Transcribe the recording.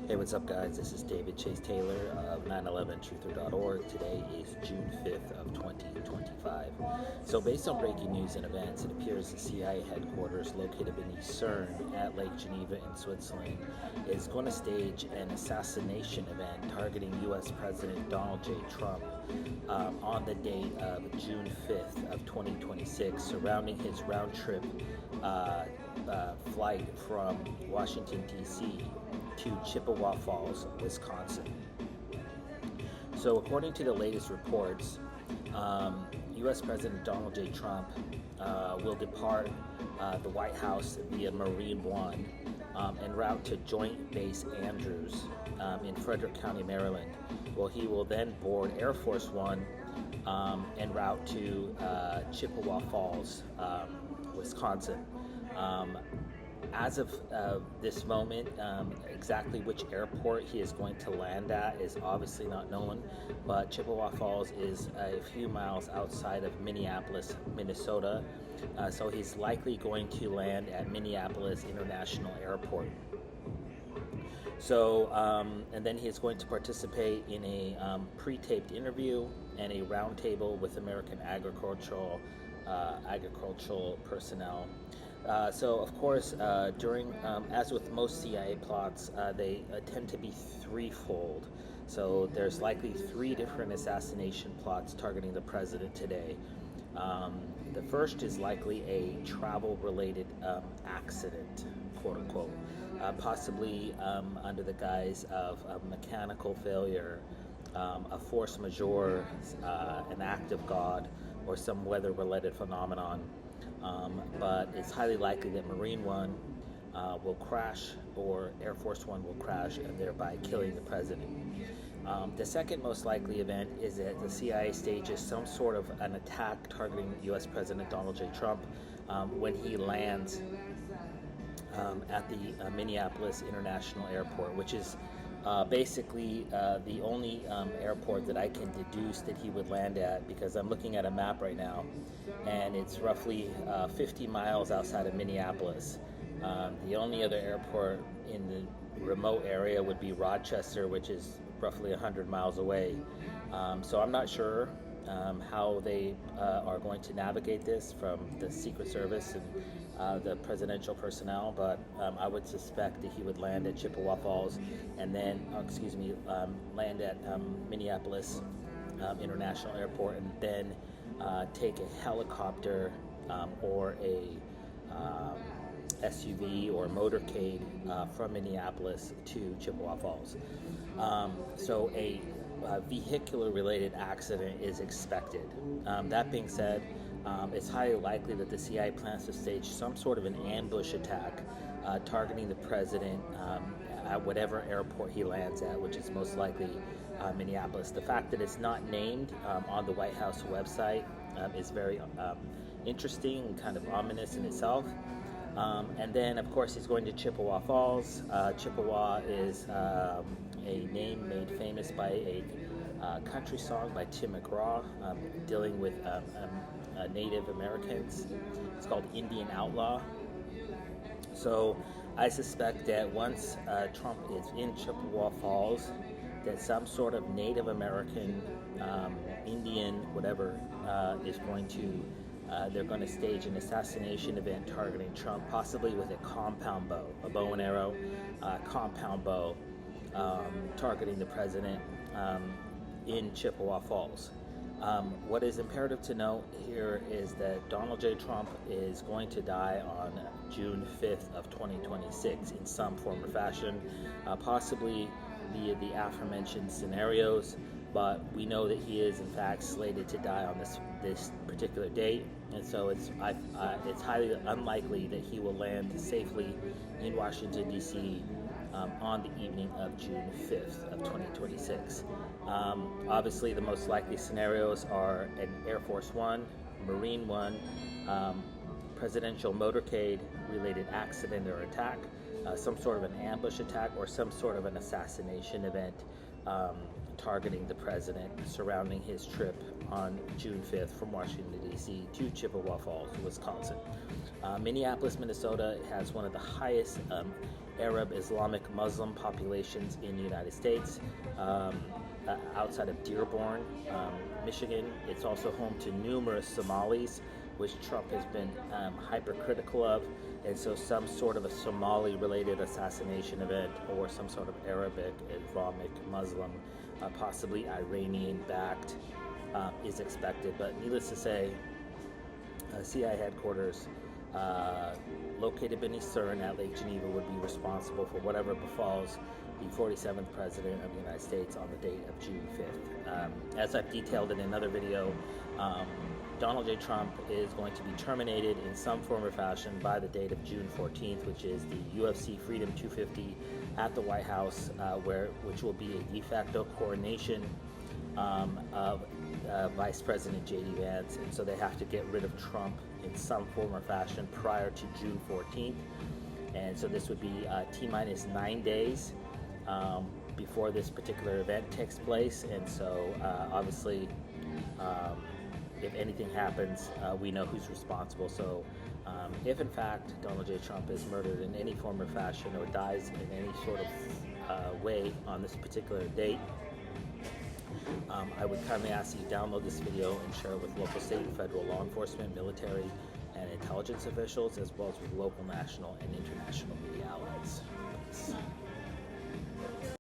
Hey, what's up, guys? This is David Chase Taylor of 911truther.org. Today is June 5th of 2025. So based on breaking news and events, it appears the CIA headquarters located beneath CERN at Lake Geneva in Switzerland is going to stage an assassination event targeting U.S. President Donald J. Trump on the date of June 5th of 2026, surrounding his round-trip flight from Washington, D.C. to Chippewa Falls, Wisconsin. So according to the latest reports, U.S. President Donald J. Trump will depart the White House via Marine One en route to Joint Base Andrews in Frederick County, Maryland. Well, he will then board Air Force One en route to Chippewa Falls, Wisconsin. As of this moment, exactly which airport he is going to land at is obviously not known, but Chippewa Falls is a few miles outside of Minneapolis, Minnesota, so he's likely going to land at Minneapolis International Airport. So, and then he's going to participate in a pre-taped interview and a roundtable with American agricultural personnel. So, of course, as with most CIA plots, they tend to be threefold. So there's likely three different assassination plots targeting the president today. The first is likely a travel-related accident, quote-unquote, possibly under the guise of a mechanical failure, a force majeure, an act of God, or some weather-related phenomenon. But it's highly likely that Marine One will crash, or Air Force One will crash, and thereby killing the president. The second most likely event is that the CIA stages some sort of an attack targeting U.S. President Donald J. Trump when he lands at the Minneapolis International Airport, which is basically the only airport that I can deduce that he would land at, because I'm looking at a map right now, and it's roughly 50 miles outside of Minneapolis. The only other airport in the remote area would be Rochester, which is roughly 100 miles away. So I'm not sure how they are going to navigate this from the Secret Service and the presidential personnel, but I would suspect that he would land at Chippewa Falls and then, land at Minneapolis International Airport, and then take a helicopter or a SUV or motorcade from Minneapolis to Chippewa Falls. So a vehicular-related accident is expected. That being said, it's highly likely that the CIA plans to stage some sort of an ambush attack targeting the president at whatever airport he lands at, which is most likely Minneapolis. The fact that it's not named on the White House website is very interesting and kind of ominous in itself. And then, of course, he's going to Chippewa Falls. Chippewa is a name made famous by a country song by Tim McGraw dealing with Native Americans. It's called Indian Outlaw. So I suspect that once Trump is in Chippewa Falls, that some sort of Native American, Indian, whatever, is going to they're going to stage an assassination event targeting Trump, possibly with a compound bow, a bow and arrow, compound bow, targeting the president in Chippewa Falls. What is imperative to note here is that Donald J. Trump is going to die on June 5th of 2026 in some form or fashion, possibly via the aforementioned scenarios, but we know that he is in fact slated to die on this particular date, and so it's highly unlikely that he will land safely in Washington, D.C. On the evening of June 5th of 2026. Obviously, the most likely scenarios are an Air Force One, Marine One, presidential motorcade-related accident or attack, some sort of an ambush attack, or some sort of an assassination event targeting the president surrounding his trip on June 5th from Washington, D.C. to Chippewa Falls, Wisconsin. Minneapolis, Minnesota has one of the highest Arab, Islamic, Muslim populations in the United States. Outside of Dearborn, Michigan. It's also home to numerous Somalis, which Trump has been hypercritical of, and so some sort of a Somali-related assassination event or some sort of Arabic, Islamic, Muslim, possibly Iranian-backed is expected. But needless to say, CIA headquarters located beneath CERN at Lake Geneva would be responsible for whatever befalls the 47th President of the United States on the date of June 5th. As I've detailed in another video, Donald J. Trump is going to be terminated in some form or fashion by the date of June 14th, which is the UFC Freedom 250 at the White House, which will be a de facto coronation of Vice President J.D. Vance, and so they have to get rid of Trump in some form or fashion prior to June 14th. And so this would be T-minus 9 days before this particular event takes place. And so obviously, if anything happens, we know who's responsible. So if in fact Donald J. Trump is murdered in any form or fashion or dies in any sort of way on this particular date, I would kindly ask you to download this video and share it with local, state, and federal law enforcement, military, and intelligence officials, as well as with local, national, and international media outlets. Peace.